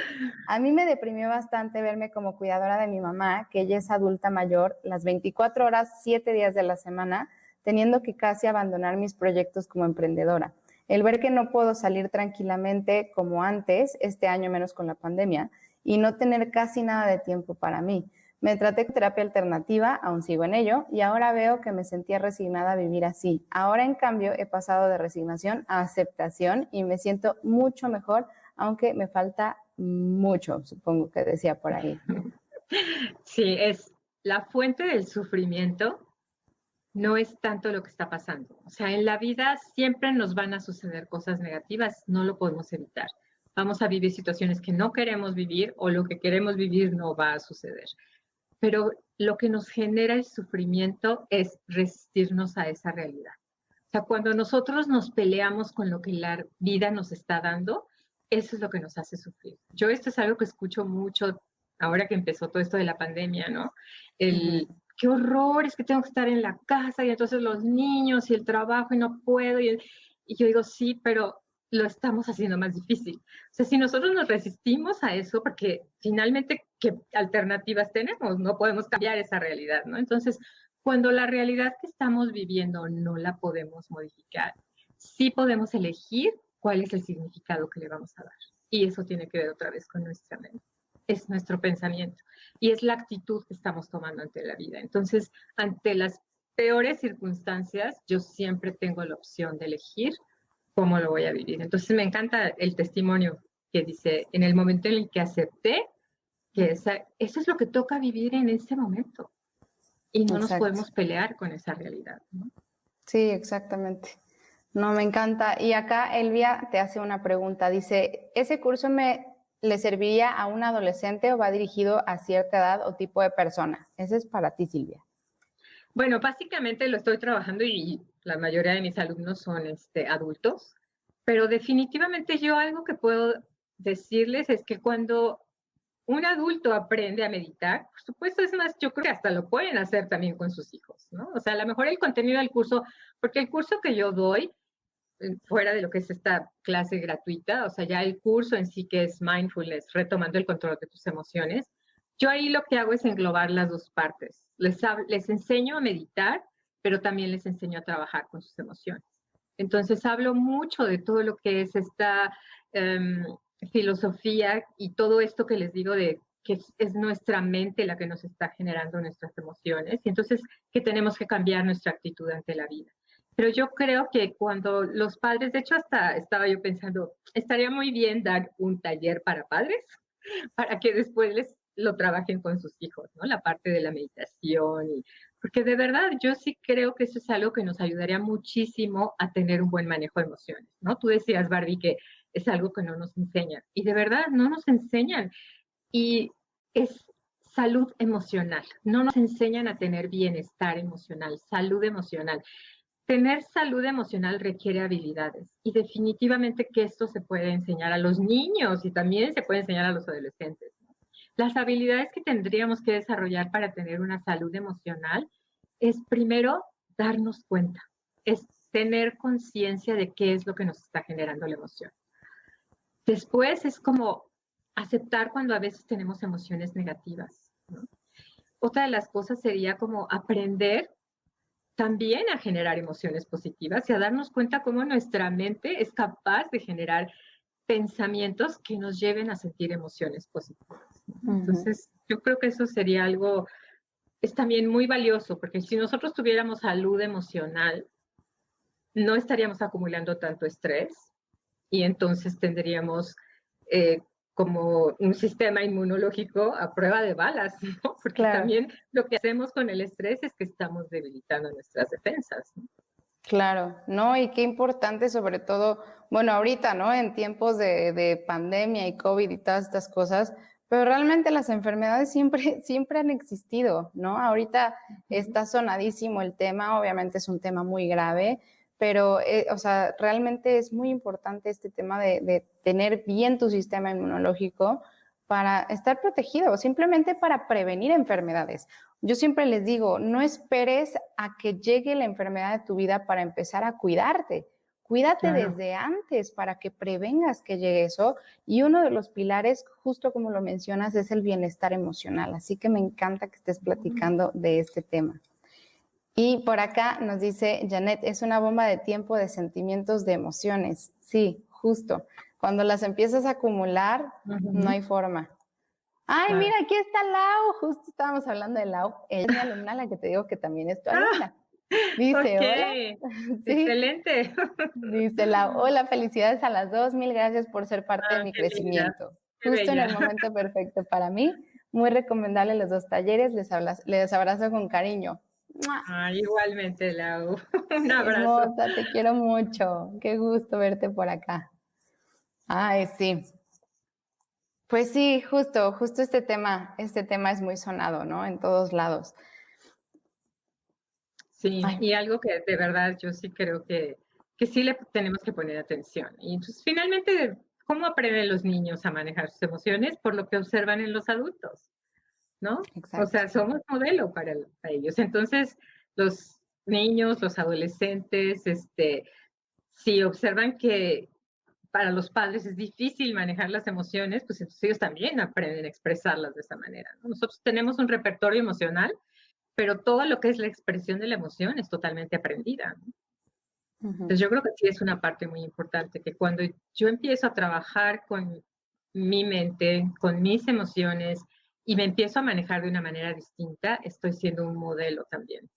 a mí me deprimió bastante verme como cuidadora de mi mamá, que ella es adulta mayor, las 24 horas, 7 días de la semana, teniendo que casi abandonar mis proyectos como emprendedora. El ver que no puedo salir tranquilamente como antes, este año menos con la pandemia, y no tener casi nada de tiempo para mí. Me traté con terapia alternativa, aún sigo en ello, y ahora veo que me sentía resignada a vivir así. Ahora, en cambio, he pasado de resignación a aceptación y me siento mucho mejor, aunque me falta mucho, supongo que decía por ahí. Sí, es la fuente del sufrimiento, no es tanto lo que está pasando. O sea, en la vida siempre nos van a suceder cosas negativas, no lo podemos evitar. Vamos a vivir situaciones que no queremos vivir o lo que queremos vivir no va a suceder. Pero lo que nos genera el sufrimiento es resistirnos a esa realidad. O sea, cuando nosotros nos peleamos con lo que la vida nos está dando, eso es lo que nos hace sufrir. Yo esto es algo que escucho mucho ahora que empezó todo esto de la pandemia, ¿no? Qué horror, es que tengo que estar en la casa y entonces los niños y el trabajo y no puedo. Y yo digo, sí, pero lo estamos haciendo más difícil. O sea, si nosotros nos resistimos a eso, porque finalmente, ¿qué alternativas tenemos? No podemos cambiar esa realidad, ¿no? Entonces, cuando la realidad que estamos viviendo no la podemos modificar, sí podemos elegir cuál es el significado que le vamos a dar. Y eso tiene que ver otra vez con nuestra mente. Es nuestro pensamiento y es la actitud que estamos tomando ante la vida. Entonces, ante las peores circunstancias, yo siempre tengo la opción de elegir cómo lo voy a vivir. Entonces, me encanta el testimonio que dice, en el momento en el que acepté que eso es lo que toca vivir en ese momento. Y no nos podemos pelear con esa realidad, ¿no? Sí, exactamente. No, me encanta. Y acá Elvia te hace una pregunta. Dice, ¿ese curso le serviría a un adolescente o va dirigido a cierta edad o tipo de persona? Ese es para ti, Silvia. Bueno, básicamente lo estoy trabajando y la mayoría de mis alumnos son adultos, pero definitivamente yo algo que puedo decirles es que cuando un adulto aprende a meditar, por supuesto, es más, yo creo que hasta lo pueden hacer también con sus hijos, ¿no? O sea, a lo mejor el contenido del curso, porque el curso que yo doy, fuera de lo que es esta clase gratuita, o sea, ya el curso en sí que es mindfulness, retomando el control de tus emociones, yo ahí lo que hago es englobar las dos partes. Les enseño a meditar, pero también les enseño a trabajar con sus emociones. Entonces hablo mucho de todo lo que es esta filosofía y todo esto que les digo de que es nuestra mente la que nos está generando nuestras emociones y entonces que tenemos que cambiar nuestra actitud ante la vida. Pero yo creo que cuando los padres, de hecho hasta estaba yo pensando, estaría muy bien dar un taller para padres, para que después lo trabajen con sus hijos, ¿no? La parte de la meditación, porque de verdad yo sí creo que eso es algo que nos ayudaría muchísimo a tener un buen manejo de emociones, ¿no? Tú decías, Barbie, que es algo que no nos enseñan, y de verdad no nos enseñan, y es salud emocional, no nos enseñan a tener bienestar emocional, salud emocional. Tener salud emocional requiere habilidades y definitivamente que esto se puede enseñar a los niños y también se puede enseñar a los adolescentes. Las habilidades que tendríamos que desarrollar para tener una salud emocional es primero darnos cuenta, es tener conciencia de qué es lo que nos está generando la emoción. Después es como aceptar cuando a veces tenemos emociones negativas, ¿no? Otra de las cosas sería como aprender también a generar emociones positivas y a darnos cuenta cómo nuestra mente es capaz de generar pensamientos que nos lleven a sentir emociones positivas. Entonces, yo creo que eso sería algo, es también muy valioso, porque si nosotros tuviéramos salud emocional, no estaríamos acumulando tanto estrés y entonces tendríamos como un sistema inmunológico a prueba de balas, ¿no? Porque también lo que hacemos con el estrés es que estamos debilitando nuestras defensas, ¿no? Claro, ¿no? Y qué importante sobre todo, bueno, ahorita, ¿no? En tiempos de pandemia y COVID y todas estas cosas, pero realmente las enfermedades siempre han existido, ¿no? Ahorita está sonadísimo el tema, obviamente es un tema muy grave, pero, o sea, realmente es muy importante este tema de tener bien tu sistema inmunológico para estar protegido, simplemente para prevenir enfermedades. Yo siempre les digo, no esperes a que llegue la enfermedad de tu vida para empezar a cuidarte. Cuídate desde antes para que prevengas que llegue eso. Y uno de los pilares, justo como lo mencionas, es el bienestar emocional. Así que me encanta que estés platicando de este tema. Y por acá nos dice Janet, es una bomba de tiempo, de sentimientos, de emociones. Sí, justo. Cuando las empiezas a acumular, no hay forma. Ay, Claro. mira, aquí está Lau. Justo estábamos hablando de Lau. Ella es mi alumna, la que te digo que también es tu Ah, alumna. Dice, hola. ok, Sí, excelente. dice Lau, hola, felicidades a las dos. Mil gracias por ser parte de Ah, mi qué linda, crecimiento. qué Justo en bella. el momento perfecto para mí. Muy recomendable los dos talleres. Les abrazo con cariño. ¡Mua! Ay, igualmente, Lau. Un abrazo. Hermosa, te quiero mucho. Qué gusto verte por acá. Ay, sí. Pues sí, justo este tema es muy sonado, ¿no? En todos lados. Sí, Ay, y algo que de verdad yo sí creo que sí le tenemos que poner atención. Y entonces, finalmente, ¿cómo aprenden los niños a manejar sus emociones? Por lo que observan en los adultos, ¿no? O exacto. sea, somos modelo para ellos. Entonces, los niños, los adolescentes, si observan que para los padres es difícil manejar las emociones, pues entonces ellos también aprenden a expresarlas de esa manera, ¿no? Nosotros tenemos un repertorio emocional, pero todo lo que es la expresión de la emoción es totalmente aprendida, ¿no? Ujú. Entonces yo creo que sí es una parte muy importante, que cuando yo empiezo a trabajar con mi mente, con mis emociones, y me empiezo a manejar de una manera distinta, estoy siendo un modelo también.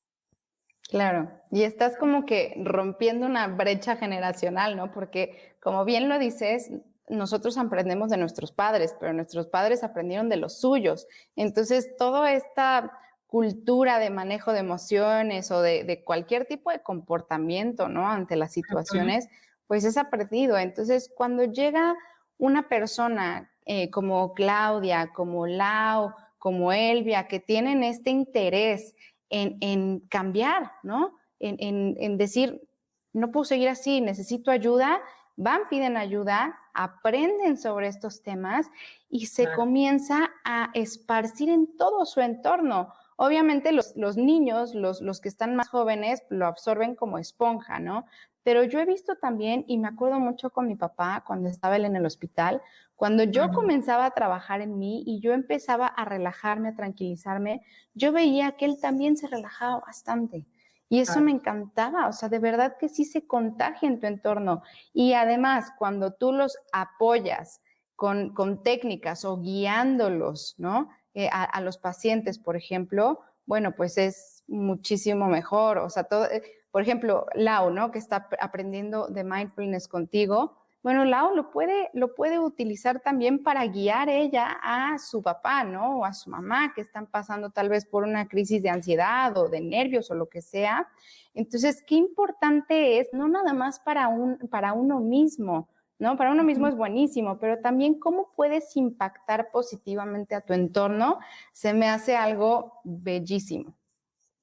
Claro, y estás como que rompiendo una brecha generacional, ¿no? Porque como bien lo dices, nosotros aprendemos de nuestros padres, pero nuestros padres aprendieron de los suyos. Entonces, toda esta cultura de manejo de emociones o de cualquier tipo de comportamiento, ¿no? Ante las Ujú. situaciones, pues es aprendido. Entonces, cuando llega una persona como Claudia, como Lau, como Elvia, que tienen este interés en cambiar, ¿no? En decir, no puedo seguir así, necesito ayuda, van, piden ayuda, aprenden sobre estos temas y se Claro, comienza a esparcir en todo su entorno. Obviamente los niños, los que están más jóvenes, lo absorben como esponja, ¿no? Pero yo he visto también, y me acuerdo mucho con mi papá cuando estaba él en el hospital, cuando yo ujú, comenzaba a trabajar en mí y yo empezaba a relajarme, a tranquilizarme, yo veía que él también se relajaba bastante. Y eso me claro, encantaba, o sea, de verdad que sí se contagia en tu entorno. Y además, cuando tú los apoyas con técnicas o guiándolos, ¿no? A los pacientes, por ejemplo, bueno, pues es muchísimo mejor. O sea, todo, por ejemplo, Lau, ¿no? Que está aprendiendo de mindfulness contigo. Bueno, Lau lo puede utilizar también para guiar ella a su papá, ¿no? O a su mamá que están pasando tal vez por una crisis de ansiedad o de nervios o lo que sea. Entonces, qué importante es, no nada más para uno mismo, ¿no? Para uno mismo ujú. es buenísimo, pero también cómo puedes impactar positivamente a tu entorno, se me hace algo bellísimo.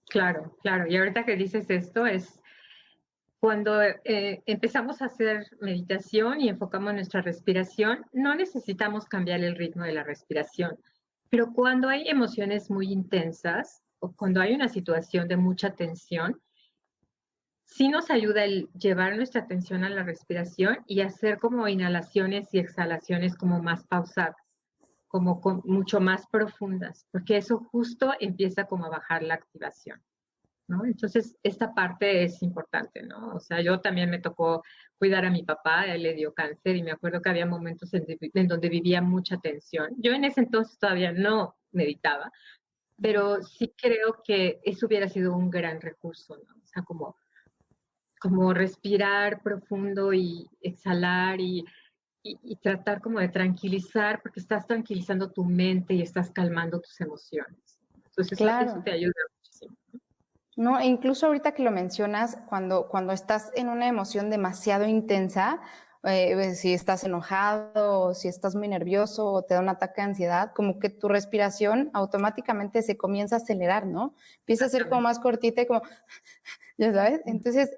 Claro, claro. Y ahorita que dices esto es cuando empezamos a hacer meditación y enfocamos nuestra respiración, no necesitamos cambiar el ritmo de la respiración, pero cuando hay emociones muy intensas o cuando hay una situación de mucha tensión, sí nos ayuda el llevar nuestra atención a la respiración y hacer como inhalaciones y exhalaciones como más pausadas, como mucho más profundas, porque eso justo empieza como a bajar la activación, ¿no? Entonces, esta parte es importante, ¿no? O sea, yo también me tocó cuidar a mi papá, él le dio cáncer y me acuerdo que había momentos en donde vivía mucha tensión. Yo en ese entonces todavía no meditaba, pero sí creo que eso hubiera sido un gran recurso, ¿no? O sea, como respirar profundo y exhalar y tratar como de tranquilizar, porque estás tranquilizando tu mente y estás calmando tus emociones. Entonces, eso Claro. te ayuda muchísimo. No, e incluso ahorita que lo mencionas, cuando estás en una emoción demasiado intensa, si estás enojado, o si estás muy nervioso o te da un ataque de ansiedad, como que tu respiración automáticamente se comienza a acelerar, ¿no? Empieza a ser como Exactamente. más cortita y como, ya sabes. Entonces,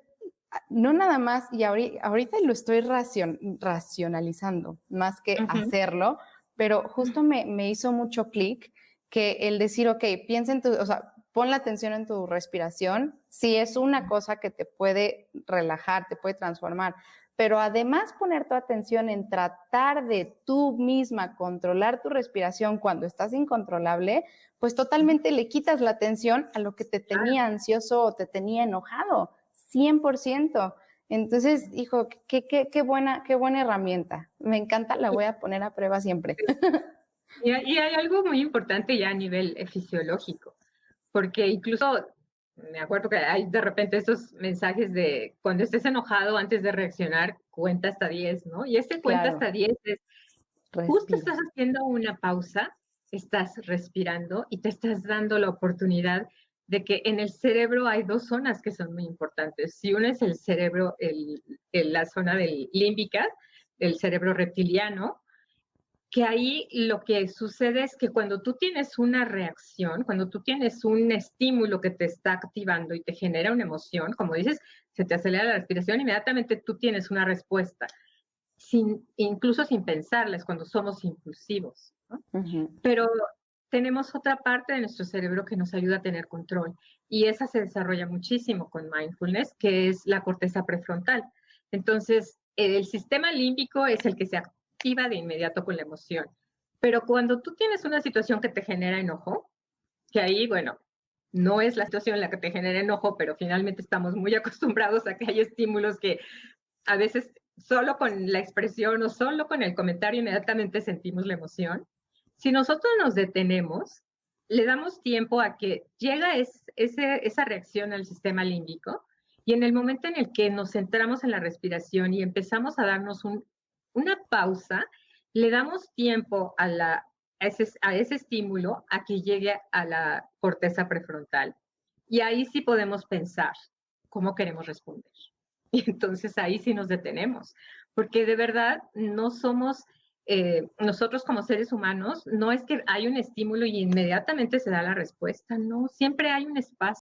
no nada más, y ahorita lo estoy racionalizando más que Ujú. hacerlo, pero justo me hizo mucho clic que el decir, ok, piensa en tu, o sea, pon la atención en tu respiración, si es una cosa que te puede relajar, te puede transformar, pero además poner tu atención en tratar de tú misma controlar tu respiración cuando estás incontrolable, pues totalmente le quitas la atención a lo que te Claro. tenía ansioso o te tenía enojado, 100%. Entonces, hijo, qué buena herramienta. Me encanta, la voy a poner a prueba siempre. Y hay algo muy importante ya a nivel fisiológico, porque incluso me acuerdo que hay de repente esos mensajes de cuando estés enojado antes de reaccionar, cuenta hasta 10, ¿no? Y ese cuenta Claro, hasta 10 es justo respira. estás haciendo una pausa, estás respirando y te estás dando la oportunidad de que en el cerebro hay dos zonas que son muy importantes. Si una es el cerebro, la zona del límbica, el cerebro reptiliano, que ahí lo que sucede es que cuando tú tienes una reacción, cuando tú tienes un estímulo que te está activando y te genera una emoción, como dices, se te acelera la respiración, inmediatamente tú tienes una respuesta, incluso sin pensarla, cuando somos impulsivos, ¿no? Ujú. Pero tenemos otra parte de nuestro cerebro que nos ayuda a tener control y esa se desarrolla muchísimo con mindfulness, que es la corteza prefrontal. Entonces, el sistema límbico es el que se activa de inmediato con la emoción. Pero cuando tú tienes una situación que te genera enojo, que ahí, bueno, no es la situación en la que te genera enojo, pero finalmente estamos muy acostumbrados a que hay estímulos que a veces solo con la expresión o solo con el comentario inmediatamente sentimos la emoción. Si nosotros nos detenemos, le damos tiempo a que llega esa reacción al sistema límbico y en el momento en el que nos centramos en la respiración y empezamos a darnos una pausa, le damos tiempo a ese estímulo a que llegue a la corteza prefrontal. Y ahí sí podemos pensar cómo queremos responder. Y entonces ahí sí nos detenemos, porque de verdad no somos, nosotros como seres humanos, no es que hay un estímulo y inmediatamente se da la respuesta, no, siempre hay un espacio